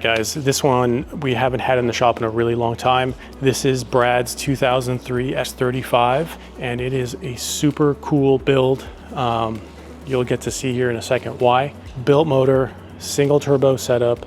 guys, this one we haven't had in the shop in a really long time. This is Brad's 2003 FX35, and it is a super cool build. You'll get to see here in a second why. Built motor, single turbo setup.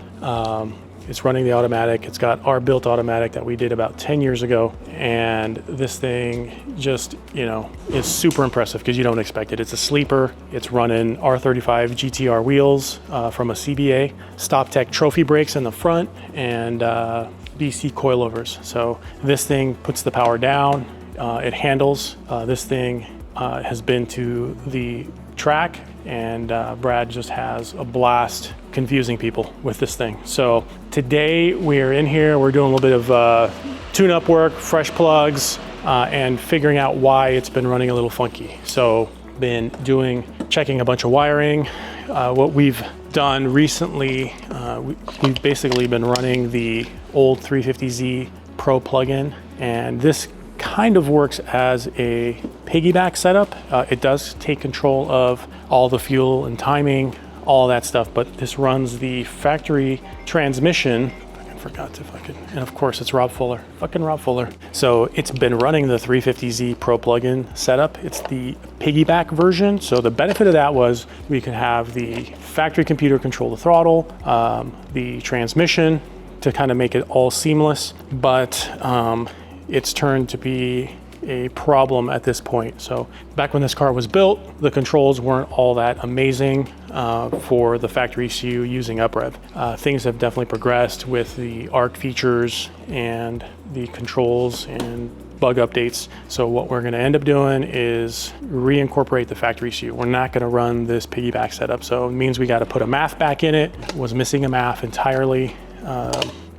It's running the automatic. It's got our built automatic that we did about 10 years ago. And this thing just, you know, is super impressive because you don't expect it. It's a sleeper. It's running R35 GTR wheels from a CBA, StopTech trophy brakes in the front, and BC coilovers. So this thing puts the power down. It handles. This thing has been to the track, and Brad just has a blast confusing people with this thing. So today we're in here, we're doing a little bit of tune-up work, fresh plugs, and figuring out why it's been running a little funky. So been checking a bunch of wiring. What we've done recently, we've basically been running the old 350Z Pro plugin, and this kind of works as a piggyback setup. It does take control of all the fuel and timing, all that stuff, but this runs the factory transmission. I forgot to and of course it's Rob Fuller, fucking Rob Fuller. So it's been running the 350Z Pro plugin setup. It's the piggyback version. So the benefit of that was we could have the factory computer control the throttle, the transmission to kind of make it all seamless, but it's turned to be a problem at this point. So back when this car was built, the controls weren't all that amazing for the factory ECU using uprev. Things have definitely progressed with the ARC features and the controls and bug updates. So what we're gonna end up doing is reincorporate the factory ECU. We're not gonna run this piggyback setup. So it means we gotta put a MAF back in it. Was missing a MAF entirely,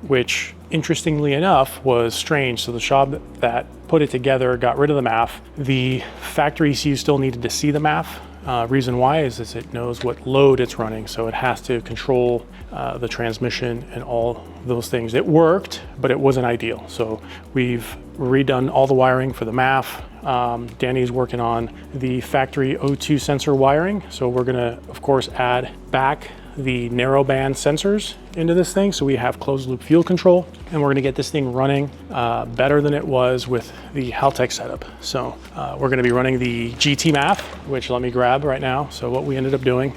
which interestingly enough was strange. So the shop that put it together got rid of the MAF. The factory ECU still needed to see the MAF. Reason why is it knows what load it's running, so it has to control the transmission and all those things. It worked, but it wasn't ideal. So we've redone all the wiring for the MAF. Danny's working on the factory O2 sensor wiring. So we're gonna, of course, add back the narrowband sensors into this thing, so we have closed loop fuel control, and we're gonna get this thing running better than it was with the Haltech setup. So we're gonna be running the GT MAF, which let me grab right now. So what we ended up doing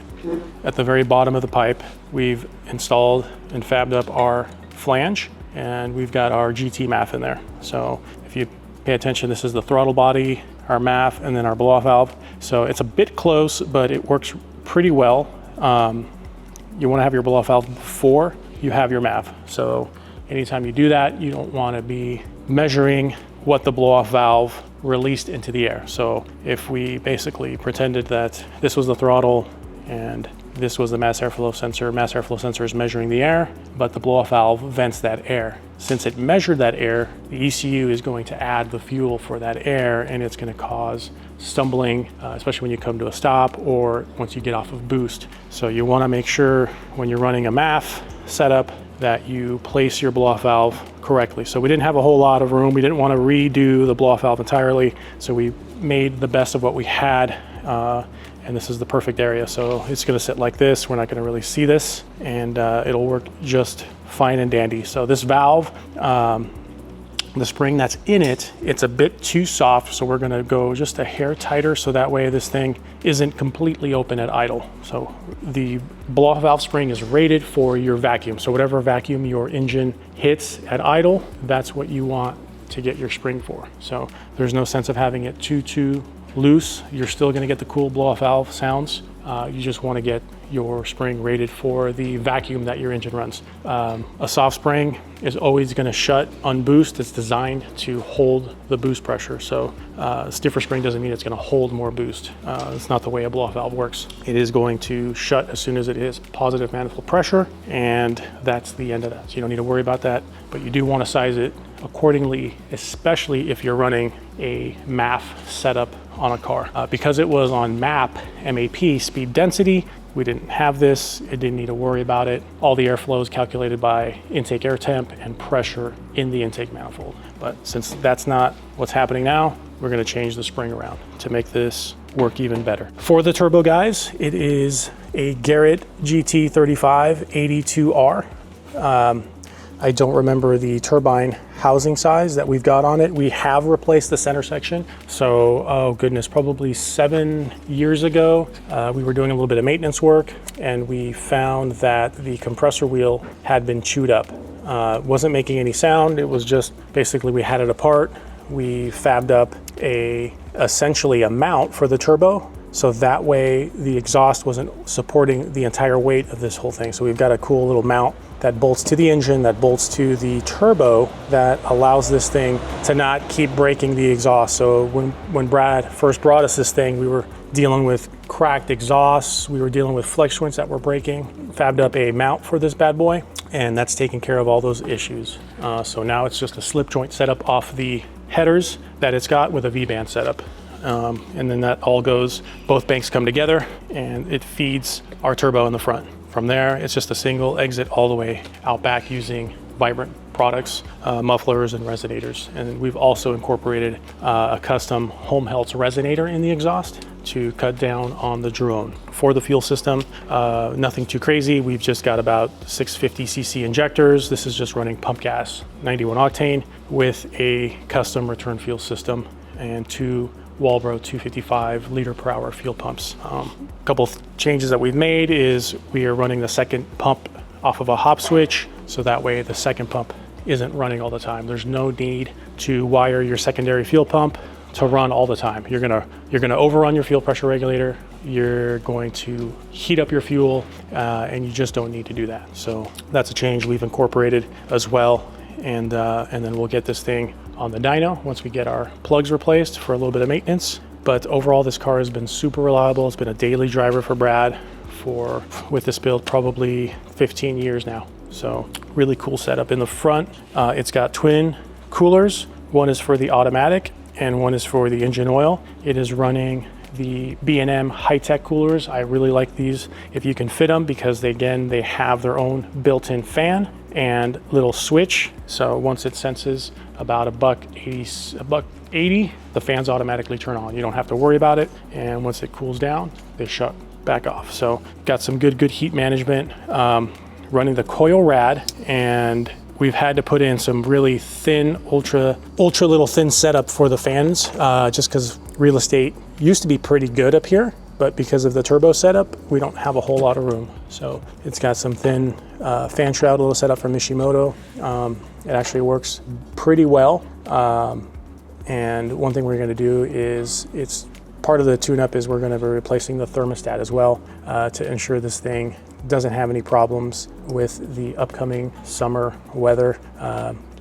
at the very bottom of the pipe, we've installed and fabbed up our flange, and we've got our GT MAF in there. So if you pay attention, this is the throttle body, our MAF, and then our blow-off valve. So it's a bit close, but it works pretty well. You want to have your blow-off valve before you have your MAF. So anytime you do that, you don't want to be measuring what the blow-off valve released into the air. So if we basically pretended that this was the throttle and this was the mass airflow sensor is measuring the air, but the blow-off valve vents that air. Since it measured that air, the ECU is going to add the fuel for that air, and it's going to cause stumbling, especially when you come to a stop or once you get off of boost. So you want to make sure when you're running a MAF setup that you place your blow-off valve correctly. So we didn't have a whole lot of room. We didn't want to redo the blow-off valve entirely, so we made the best of what we had. And this is the perfect area. So it's gonna sit like this. We're not gonna really see this, and it'll work just fine and dandy. So this valve, the spring that's in it, it's a bit too soft. So we're gonna go just a hair tighter, so that way this thing isn't completely open at idle. So the blow-off valve spring is rated for your vacuum. So whatever vacuum your engine hits at idle, that's what you want to get your spring for. So there's no sense of having it too loose. You're still going to get the cool blow-off valve sounds. You just want to get your spring rated for the vacuum that your engine runs. A soft spring is always going to shut on boost. It's designed to hold the boost pressure. So a stiffer spring doesn't mean it's going to hold more boost. It's not the way a blow-off valve works. It is going to shut as soon as it is positive manifold pressure, and that's the end of that. So you don't need to worry about that, but you do want to size it accordingly, especially if you're running a MAF setup on a car. Because it was on MAP, speed density, we didn't have this. It didn't need to worry about it. All the airflow is calculated by intake air temp and pressure in the intake manifold. But since that's not what's happening now, we're gonna change the spring around to make this work even better. For the turbo guys, it is a Garrett GT35 82R I don't remember the turbine housing size that we've got on it. We have replaced the center section. So, oh goodness, probably 7 years ago, we were doing a little bit of maintenance work and we found that the compressor wheel had been chewed up. Wasn't making any sound. It was just basically we had it apart. We fabbed up essentially a mount for the turbo. So that way the exhaust wasn't supporting the entire weight of this whole thing. So we've got a cool little mount that bolts to the engine, that bolts to the turbo, that allows this thing to not keep breaking the exhaust. So when Brad first brought us this thing, we were dealing with cracked exhausts, we were dealing with flex joints that were breaking. Fabbed up a mount for this bad boy, and that's taking care of all those issues. So now it's just a slip joint setup off the headers that it's got with a V-band setup. And then that all goes, both banks come together and it feeds our turbo in the front. From there, it's just a single exit all the way out back using Vibrant products, mufflers and resonators. And we've also incorporated a custom home Heltz resonator in the exhaust to cut down on the drone. For the fuel system, nothing too crazy. We've just got about 650cc injectors. This is just running pump gas, 91 octane with a custom return fuel system and 2 Walbro 255 liter per hour fuel pumps. A couple of changes that we've made is we are running the second pump off of a hop switch, so that way the second pump isn't running all the time. There's no need to wire your secondary fuel pump to run all the time. You're gonna overrun your fuel pressure regulator. You're going to heat up your fuel, and you just don't need to do that. So that's a change we've incorporated as well. And then we'll get this thing on the dyno once we get our plugs replaced for a little bit of maintenance. But overall, this car has been super reliable. It's been a daily driver for Brad with this build probably 15 years now. So really cool setup in the front. It's got twin coolers. One is for the automatic and one is for the engine oil. It is running the B&M high-tech coolers. I really like these if you can fit them because they have their own built-in fan and little switch. So once it senses about $1.80, the fans automatically turn on. You don't have to worry about it. And once it cools down, they shut back off. So got some good heat management. Running the coil rad, and we've had to put in some really thin, ultra little thin setup for the fans, just because real estate used to be pretty good up here, but because of the turbo setup, we don't have a whole lot of room. So it's got some thin fan shroud little setup from Mishimoto. It actually works pretty well. And one thing we're gonna do is, it's part of the tune-up is we're gonna be replacing the thermostat as well to ensure this thing doesn't have any problems with the upcoming summer weather.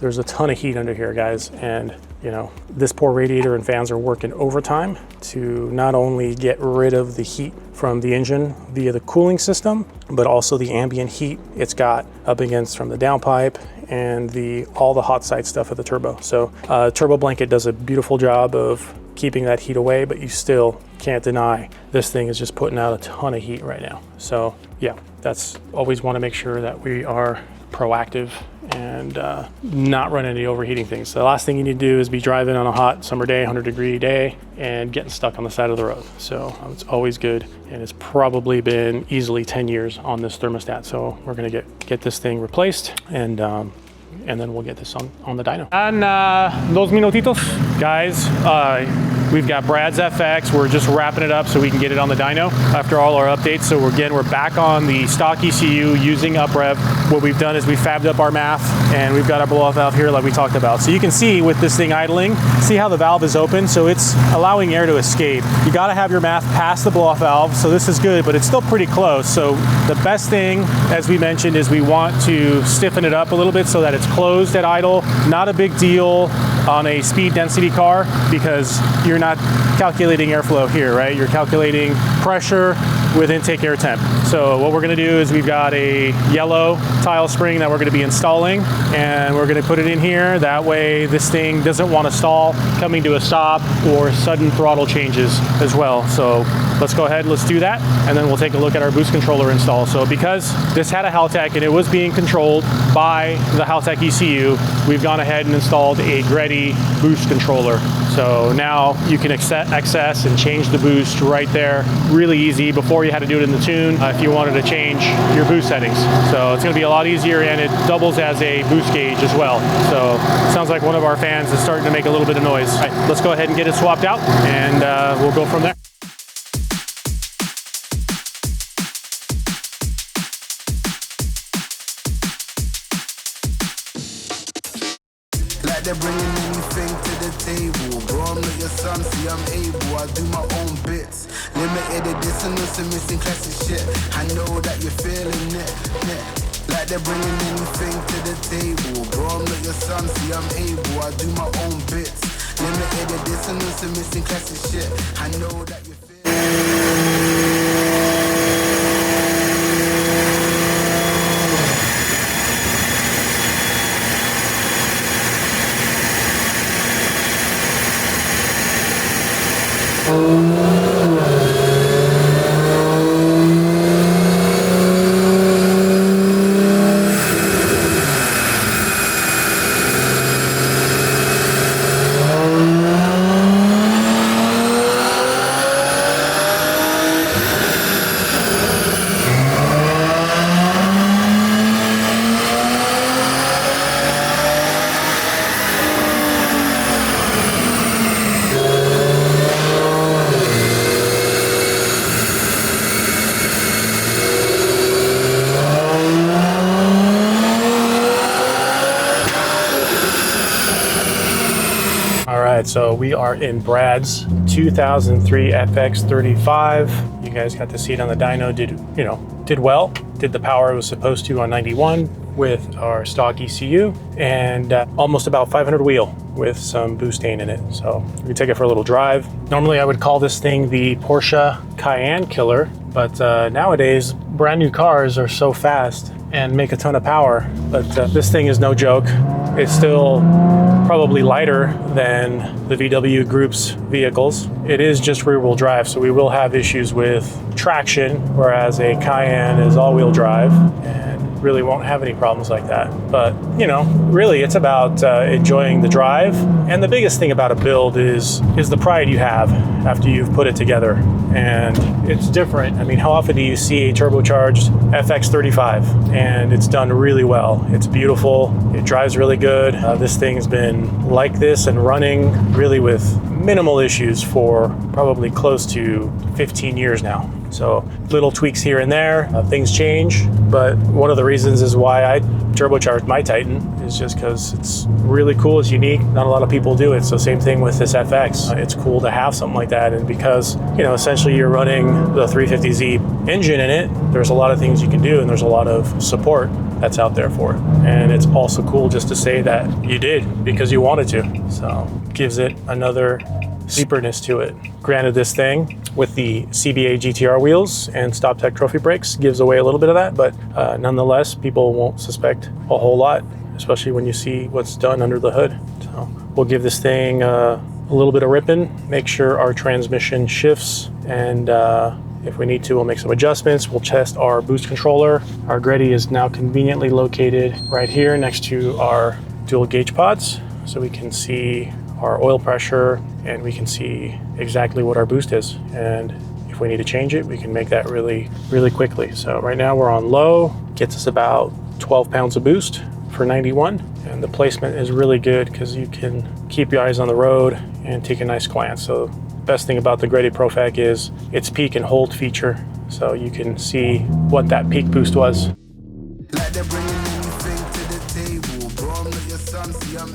There's a ton of heat under here, guys, and you know, this poor radiator and fans are working overtime to not only get rid of the heat from the engine via the cooling system, but also the ambient heat it's got up against from the downpipe and all the hot side stuff of the turbo. So turbo blanket does a beautiful job of keeping that heat away, but you still can't deny this thing is just putting out a ton of heat right now. So yeah, that's always want to make sure that we are proactive and not run any overheating things. So the last thing you need to do is be driving on a hot summer day, 100-degree day, and getting stuck on the side of the road. So it's always good, and it's probably been easily 10 years on this thermostat. So we're gonna get this thing replaced, and then we'll get this on the dyno. And dos minutitos, guys. We've got Brad's FX. We're just wrapping it up so we can get it on the dyno after all our updates. So we're back on the stock ECU using UpRev. What we've done is we fabbed up our MAF, and we've got our blow-off valve here like we talked about. So you can see with this thing idling, see how the valve is open? So it's allowing air to escape. You gotta have your MAF past the blow-off valve, so this is good, but it's still pretty close. So the best thing, as we mentioned, is we want to stiffen it up a little bit so that it's closed at idle. Not a big deal on a speed density car because you're not calculating airflow here, right? You're calculating pressure with intake air temp. So what we're gonna do is we've got a yellow tile spring that we're gonna be installing, and we're gonna put it in here. That way this thing doesn't wanna stall coming to a stop or sudden throttle changes as well. So let's go ahead, let's do that, and then we'll take a look at our boost controller install. So because this had a Haltech and it was being controlled by the Haltech ECU, we've gone ahead and installed a Greddy boost controller. So now you can access and change the boost right there, really easy. Before before you had to do it in the tune if you wanted to change your boost settings. So it's going to be a lot easier, and it doubles as a boost gauge as well. So it sounds like one of our fans is starting to make a little bit of noise. All right, let's go ahead and get it swapped out, and we'll go from there. Like they're bringing anything to the table. Bro, I'm not your son, see I'm able. I do my own bits. Limited edition, some missing classic shit. I know that you're feeling it. Like they're bringing anything to the table. Bro, I'm not your son, see I'm able. I do my own bits. Limited edition, some missing classic shit. I know that you're feeling it. So we are in Brad's 2003 FX35. You guys got to see it on the dyno. Did well. Did the power it was supposed to on 91 with our stock ECU, and almost about 500 wheel with some boosting in it. So we take it for a little drive. Normally I would call this thing the Porsche Cayenne killer, but nowadays brand new cars are so fast and make a ton of power. But this thing is no joke. It's still probably lighter than the VW Group's vehicles. It is just rear-wheel drive, so we will have issues with traction, whereas a Cayenne is all-wheel drive and really won't have any problems like that. But, really it's about enjoying the drive. And the biggest thing about a build is the pride you have after you've put it together. And it's different. I mean, how often do you see a turbocharged FX35 and it's done really well? It's beautiful. It drives really good. This thing's been like this and running really with minimal issues for probably close to 15 years now. So little tweaks here and there, things change, but one of the reasons is why I turbocharged my Titan is just because it's really cool, it's unique, not a lot of people do it. So same thing with this FX. It's cool to have something like that, and because essentially you're running the 350Z engine in it, there's a lot of things you can do, and there's a lot of support that's out there for it. And it's also cool just to say that you did because you wanted to. So gives it another sleeperness to it. Granted, this thing with the CBA GTR wheels and StopTech trophy brakes gives away a little bit of that, but nonetheless, people won't suspect a whole lot, especially when you see what's done under the hood. So we'll give this thing a little bit of ripping, make sure our transmission shifts, and if we need to, we'll make some adjustments. We'll test our boost controller. Our Greddy is now conveniently located right here next to our dual gauge pods, so we can see our oil pressure and we can see exactly what our boost is. And if we need to change it, we can make that really, really quickly. So right now we're on low, gets us about 12 pounds of boost for 91. And the placement is really good because you can keep your eyes on the road and take a nice glance. So best thing about the Greddy ProFac is its peak and hold feature. So you can see what that peak boost was. Like they're bringing anything to the table. Bro, I'm not your son, see I'm